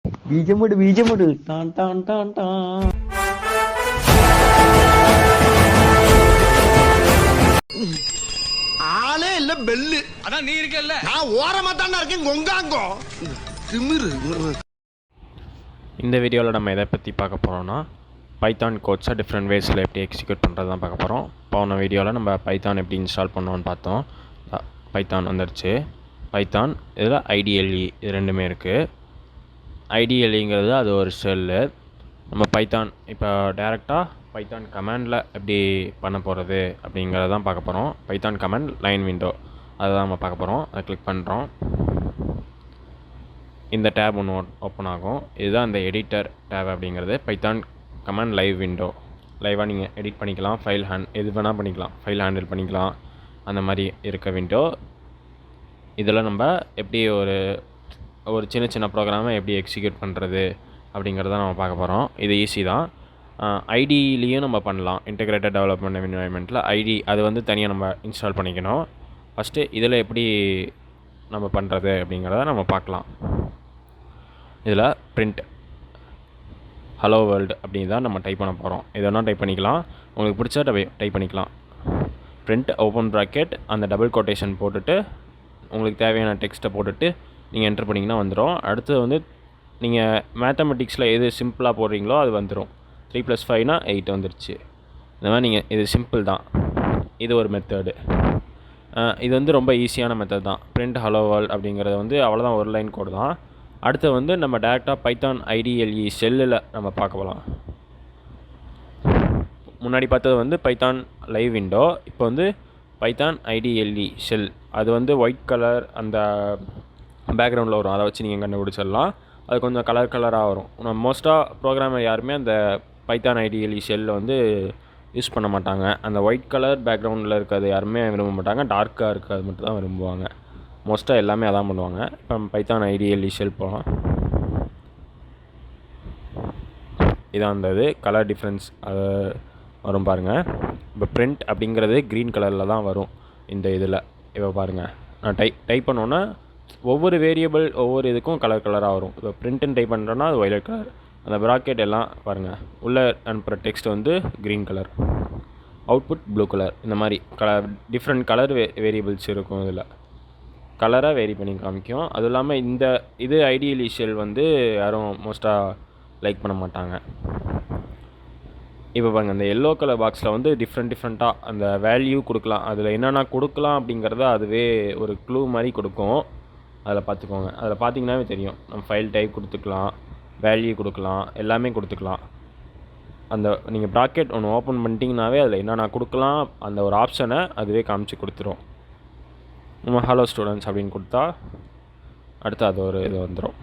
பீஜமுடு Don Don Don Don. ஆளே இல்ல bell. அதான் நீ இருக்கல்ல. நான் ஓரமா தானே இருக்கேன் கொங்காங்கோ. திமிரு. இந்த வீடியோவில் நம்ம எதை பற்றி பார்க்க போகிறோம்னா பைத்தான் கோட்ஸை டிஃப்ரெண்ட் வேஸில் எப்படி எக்ஸிக்யூட் பண்ணுறது தான் பார்க்க போகிறோம். போன வீடியோவில் நம்ம பைத்தான் எப்படி இன்ஸ்டால் பண்ணோன்னு பார்த்தோம். பைத்தான் வந்துருச்சு. பைத்தான் இதில் ஐடிஎல்இ இது ரெண்டுமே இருக்குது. ஐடிஎல்இங்கிறது அது ஒரு ஷெல்லு. நம்ம பைத்தான் இப்போ டேரெக்டாக பைத்தான் கமாண்டில் எப்படி பண்ண போகிறது அப்படிங்கிறத தான் பார்க்க போகிறோம். பைத்தான் கமாண்ட் லைன் விண்டோ அதை தான் நம்ம பார்க்க போகிறோம். அதை கிளிக் பண்ணுறோம். இந்த டேப் ஒன்று ஓப்பன் ஆகும். இதுதான் அந்த எடிட்டர் டேப் அப்படிங்கிறது. Python command live window. லைவாக நீங்கள் எடிட் பண்ணிக்கலாம். ஃபைல் எது வேணால் பண்ணிக்கலாம். ஃபைல் ஹேண்டில் பண்ணிக்கலாம். அந்த மாதிரி இருக்க விண்டோ. இதில் நம்ம எப்படி ஒரு சின்ன சின்ன ப்ரோக்ராமை எப்படி எக்ஸிக்யூட் பண்ணுறது அப்படிங்கிறத நம்ம பார்க்க போகிறோம். இது ஈஸி தான். ஐடியிலையும் நம்ம பண்ணலாம். இன்டெகிரேட்டட் டெவலப்மெண்ட் என்வைரன்மெண்ட்டில் ஐடி அது வந்து தனியாக நம்ம இன்ஸ்டால் பண்ணிக்கணும். ஃபஸ்ட்டு இதில் எப்படி நம்ம பண்ணுறது அப்படிங்கிறத நம்ம பார்க்கலாம். இதில் பிரிண்ட் ஹலோ வேர்ல்டு அப்படின்னு தான் நம்ம டைப் பண்ண போகிறோம். இதெல்லாம் டைப் பண்ணிக்கலாம். உங்களுக்கு பிடிச்ச டைப் பண்ணிக்கலாம். பிரிண்ட் ஓப்பன் ப்ராக்கெட் அந்த டபுள் கோட்டேஷன் போட்டுட்டு உங்களுக்கு தேவையான டெக்ஸ்ட்டை போட்டுட்டு நீங்கள் என்டர் பண்ணிங்கன்னா வந்துடும். அடுத்து வந்து நீங்கள் மேத்தமெட்டிக்ஸில் எது சிம்பிளாக போடுறீங்களோ அது வந்துடும். 3 + 5 = 8 வந்துருச்சு. இந்த மாதிரி நீங்கள் இது சிம்பிள் தான். இது ஒரு மெத்தடு. இது வந்து ரொம்ப ஈஸியான மெத்தட் தான். பிரிண்ட் ஹலோ வேர்ல்ட் அப்படிங்கிறது வந்து அவ்வளோதான், ஒரு லைன் கோடு தான். அடுத்து வந்து நம்ம டேரெக்டாக பைத்தான் ஐடிஎல்இ ஷெல்லில் நம்ம பார்க்கலாம். முன்னாடி பார்த்தது வந்து பைத்தான் லைவ் விண்டோ. இப்போ வந்து பைத்தான் ஐடிஎல்இ ஷெல். அது வந்து ஒயிட் கலர் அந்த பேக்ரவுண்டில் வரும். அதை வச்சு நீங்கள் கண்டுபிடிச்சிடலாம். அது கொஞ்சம் கலராக வரும். நம்ம மோஸ்ட்டாக ப்ரோக்ராமர் யாருமே அந்த பைத்தான் ஐடிஎல்இ ஷெல்லில் வந்து யூஸ் பண்ண மாட்டாங்க. அந்த ஒயிட் கலர் பேக்ரவுண்டில் இருக்கிறது யாருமே விரும்ப மாட்டாங்க. டார்க்காக இருக்கிறது மட்டும் தான் விரும்புவாங்க. மோஸ்ட்டாக எல்லாமே அதான் பண்ணுவாங்க. இப்போ பைத்தான் ஐடிஎல்இ ஷெல் போகலாம். இதான் அந்த இது கலர் டிஃப்ரென்ஸ் அது வரும் பாருங்கள். இப்போ பிரிண்ட் அப்படிங்கிறது க்ரீன் கலரில் தான் வரும் இந்த இதில். இப்போ பாருங்கள், நான் டைப் பண்ணோன்னா ஒவ்வொரு வேரியபிள் ஒவ்வொரு இதுக்கும் கலராக வரும். இப்போ பிரிண்ட்டுன்னு டைப் பண்ணுறோன்னா அது வயலட் கலர். அந்த ப்ராக்கெட் எல்லாம் பாருங்கள், உள்ளே அனுப்புகிற டெக்ஸ்ட் வந்து green colour, output blue colour. இந்த மாதிரி டிஃப்ரெண்ட் கலர் வேரியபிள்ஸ் இருக்கும். இதில் கலராக வேரி பண்ணி காமிக்கும். அதுவும் இல்லாமல் இது ஐடிஎல்இ ஷெல் வந்து யாரும் மோஸ்ட்டாக லைக் பண்ண மாட்டாங்க. இப்போ பாருங்கள், அந்த எல்லோ கலர் பாக்ஸில் வந்து டிஃப்ரெண்ட்டாக அந்த வேல்யூ கொடுக்கலாம். அதில் என்னென்ன கொடுக்கலாம் அப்படிங்கிறத அதுவே ஒரு க்ளூ மாதிரி கொடுக்கும். அதில் பார்த்துக்கோங்க. அதில் பார்த்தீங்கன்னாவே தெரியும். நம்ம ஃபைல் டைப் கொடுத்துக்கலாம், வேல்யூ கொடுக்கலாம், எல்லாமே கொடுத்துக்கலாம். அந்த நீங்கள் ப்ராக்கெட் ஒன்று ஓப்பன் பண்ணிட்டீங்கன்னாவே அதில் என்னென்ன கொடுக்கலாம் அந்த ஒரு ஆப்ஷனை அதுவே காமிச்சு கொடுத்துரும். நம்ம ஹலோ ஸ்டூடெண்ட்ஸ் அப்படின்னு கொடுத்தா அடுத்து அது ஒரு இது வந்துடும்.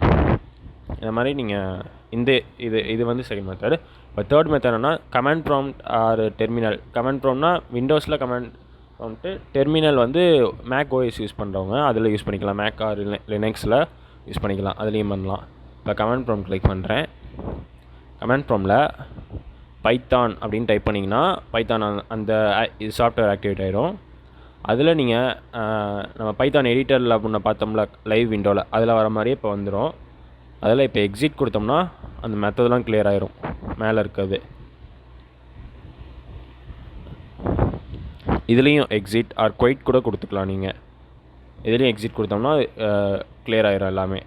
இந்த மாதிரி நீங்கள் இது வந்து செகண்ட் மெத்தட். இப்போ தேர்ட் மெத்தட் என்னன்னா command prompt or terminal. Command ப்ராம்ப்ட்னா விண்டோஸில் கமாண்ட் ப்ராம்ப்ட்டு, டெர்மினல் வந்து மேக் ஓஎஸ் யூஸ் பண்ணுறவங்க அதில் யூஸ் பண்ணிக்கலாம். மேக் ஆர் லினக்ஸில் யூஸ் பண்ணிக்கலாம், அதுலேயும் பண்ணலாம். இப்போ கமாண்ட் ப்ராம்ப்ட் கிளிக் பண்ணுறேன். கமாண்ட் ப்ராம்ப்டில் பைத்தான் அப்படின்னு டைப் பண்ணிங்கன்னா பைத்தான் அந்த இது சாஃப்ட்வேர் ஆக்டிவேட் ஆகிடும். அதில் நீங்கள் நம்ம பைத்தான் எடிட்டரில் அப்படின்னு பார்த்தோம்ல லைவ் விண்டோவில், அதில் வர மாதிரியே இப்போ வந்துடும். அதில் இப்போ எக்ஸிட் கொடுத்தோம்னா அந்த மெத்தடெலாம் கிளியர் ஆயிரும். மேலே இருக்கிறது இதுலேயும் எக்ஸிட் ஆர் குவைட் கூட கொடுத்துக்கலாம். நீங்கள் இதுலேயும் எக்ஸிட் கொடுத்தோம்னா கிளியர் ஆயிரும் எல்லாமே.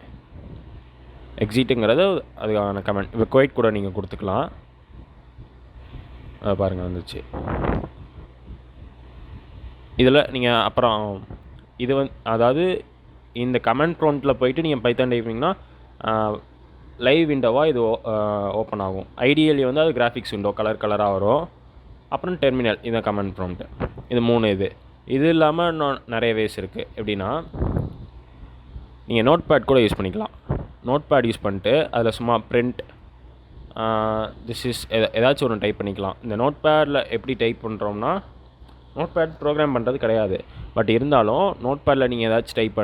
எக்ஸிட்டுங்கிறது அதுக்கான கமெண்ட். இப்போ குவைட் கூட நீங்கள் கொடுத்துக்கலாம். பாருங்கள் வந்துச்சு. இதில் நீங்கள் அப்புறம் இது அதாவது இந்த கமெண்ட் ப்ராம்ப்ட்டில் போயிட்டு நீங்கள் பைத்தான் டைப்பிங்கன்னா லைவ் விண்டோவாக இது ஓப்பன் ஆகும். ஐடிஎல்இ வந்து அது கிராஃபிக்ஸ் விண்டோ கலராக வரும். அப்புறம் டெர்மினல் இந்த கமெண்ட் ப்ராம்ப்ட். இது 3 இது இல்லாமல் இன்னும் நிறைய வேஸ் இருக்குது. எப்படின்னா நீங்கள் நோட் பேட் கூட யூஸ் பண்ணிக்கலாம். நோட் பேட் யூஸ் பண்ணிட்டு அதில் சும்மா பிரிண்ட் திஸ் இஸ் ஏதாச்சும் ஒன்று டைப் பண்ணிக்கலாம். இந்த நோட் பேடில் எப்படி டைப் பண்ணுறோம்னா நோட் பேட் ப்ரோக்ராம் பண்ணுறது கிடையாது. பட் இருந்தாலும் நோட் பேடில் நீங்கள் ஏதாச்சும் டைப்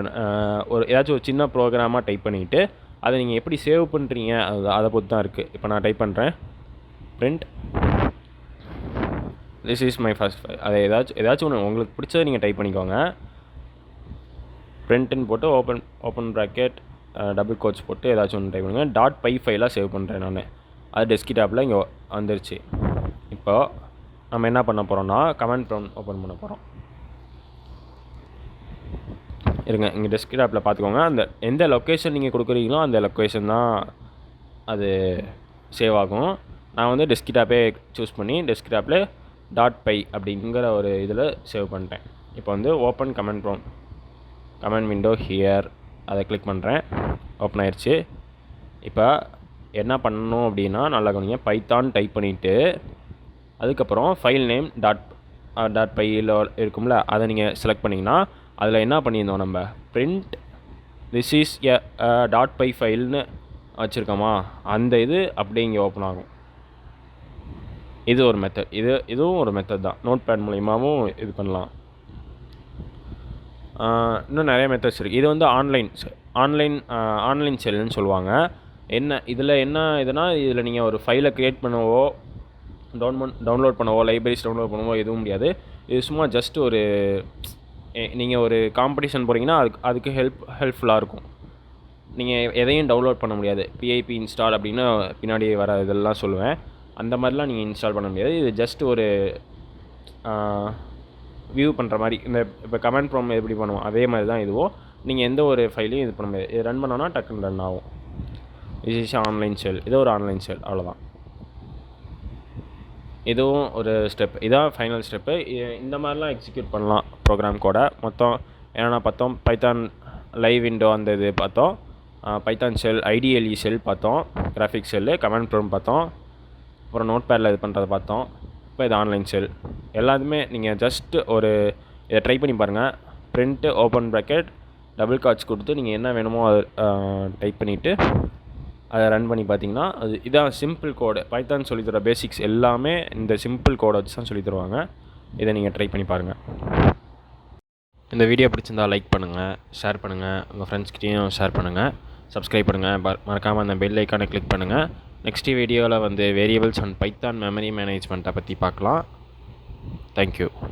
ஏதாச்சும் ஒரு சின்ன ப்ரோக்ராமாக டைப் பண்ணிவிட்டு அதை நீங்கள் எப்படி சேவ் பண்ணுறீங்க அதை பொறுத்து தான் இருக்குது. இப்போ நான் டைப் பண்ணுறேன் print this is my first file. அதை ஏதாச்சும் ஒன்று உங்களுக்கு பிடிச்சதை நீங்கள் டைப் பண்ணிக்கோங்க. பிரிண்ட்டுன்னு போட்டு ஓப்பன் ப்ராக்கெட் டபுள் கோட்ஸ் போட்டு ஏதாச்சும் ஒன்று டைப் பண்ணுங்கள். .py ஃபைலாக சேவ் பண்ணுறேன் நான். அது டெஸ்க்டாப்பில் இங்கே வந்துருச்சு. இப்போ நம்ம என்ன பண்ண போகிறோம்னா கமெண்ட் ப்ராம்ப்ட் ஓப்பன் பண்ண போகிறோம். இருங்க, இங்கே டெஸ்க்டாப்பில் பார்த்துக்கோங்க. அந்த எந்த லொக்கேஷன் நீங்கள் கொடுக்குறீங்களோ அந்த லொக்கேஷன் தான் அது சேவ் ஆகும். நான் வந்து டெஸ்க்டாப்பே சூஸ் பண்ணி டெஸ்க்டாப்பில் .py அப்படிங்கிற ஒரு இதில் சேவ் பண்ணிட்டேன். இப்போ வந்து ஓப்பன் கமெண்ட் விண்டோ ஹியர் அதை கிளிக் பண்ணுறேன். ஓப்பன் ஆயிடுச்சு. இப்போ என்ன பண்ணணும் அப்படின்னா நல்லா கவனிங்க. பைத்தான் டைப் பண்ணிவிட்டு அதுக்கப்புறம் ஃபைல் நேம் .pyயில் இருக்கும்ல, அதை நீங்கள் செலக்ட் பண்ணிங்கன்னா அதில் என்ன பண்ணியிருந்தோம் நம்ம print this is a .py ஃபைல்னு வச்சுருக்கோமா, அந்த இது அப்படியே இங்கே ஓப்பன் ஆகும். இது ஒரு மெத்தட். இதுவும் ஒரு மெத்தட் தான். நோட்பேட் மூலியமாகவும் இது பண்ணலாம். இன்னும் நிறைய மெத்தட்ஸ் இருக்குது. இது வந்து ஆன்லைன் செல்லுன்னு சொல்லுவாங்க. இதில் என்ன இதுனா, இதில் நீங்கள் ஒரு ஃபைலை க்ரியேட் பண்ணவோ டவுன்லோட் பண்ணவோ லைப்ரரிஸ் டவுன்லோட் பண்ணவோ எதுவும் முடியாது. இது சும்மா ஜஸ்ட் ஒரு நீங்கள் ஒரு காம்படிஷன் போகிறீங்கன்னா அதுக்கு ஹெல்ப்ஃபுல்லாக இருக்கும். நீங்கள் எதையும் டவுன்லோட் பண்ண முடியாது. PIP இன்ஸ்டால் அப்படின்னு பின்னாடி வர இதெல்லாம் சொல்லுவேன். அந்த மாதிரிலாம் நீங்கள் இன்ஸ்டால் பண்ண முடியாது. இது ஜஸ்ட் ஒரு வியூ பண்ணுற மாதிரி. இப்போ கமெண்ட் ப்ராம்ப்ட் எப்படி பண்ணுவோம் அதே மாதிரி தான் இதுவும். நீங்கள் எந்த ஒரு ஃபைலையும் இது பண்ண முடியாது. இது ரன் பண்ணோன்னா டக்குன்னு ரன் ஆகும். இது ஆன்லைன் செல். இது ஒரு ஆன்லைன் செல், அவ்வளோதான். இதுவும் ஒரு ஸ்டெப். இதான் ஃபைனல் ஸ்டெப்பு. இந்த மாதிரிலாம் எக்ஸிக்யூட் பண்ணலாம் ப்ரோக்ராம் கோடை. மொத்தம் என்னென்னா பார்த்தோம், பைத்தான் லைவ் விண்டோ அந்த இது பார்த்தோம், பைத்தான் செல், IDLE செல் பார்த்தோம், கிராஃபிக்ஸ் செல்லு, கமெண்ட் ப்ராம்ப்ட் பார்த்தோம், அப்புறம் நோட்பேடில் இது பண்ணுறதை பார்த்தோம். இப்போ இது ஆன்லைன் செல். எல்லாத்துமே நீங்கள் ஜஸ்ட் ஒரு இதை ட்ரை பண்ணி பாருங்கள். print open bracket double quotes கொடுத்து நீங்கள் என்ன வேணுமோ அதை டைப் பண்ணிவிட்டு அதை ரன் பண்ணி பார்த்தீங்கன்னா இதான் சிம்பிள் கோடு. பைத்தான் சொல்லித்தர பேசிக்ஸ் எல்லாமே இந்த சிம்பிள் கோடை வச்சு தான் சொல்லி தருவாங்க. இதை நீங்கள் ட்ரை பண்ணி பாருங்கள். இந்த வீடியோ பிடிச்சிருந்தா லைக் பண்ணுங்கள், ஷேர் பண்ணுங்கள், உங்கள் ஃப்ரெண்ட்ஸ்கிட்டையும் ஷேர் பண்ணுங்கள், சப்ஸ்கிரைப் பண்ணுங்கள், மறக்காமல் அந்த பெல் ஐக்கானை கிளிக் பண்ணுங்கள். நெக்ஸ்ட் வீடியோவில் வந்து வேரியபிள்ஸ் அண்ட் பைத்தான் மெமரி மேனேஜ்மெண்ட்டை பற்றி பார்க்கலாம். தேங்க்யூ.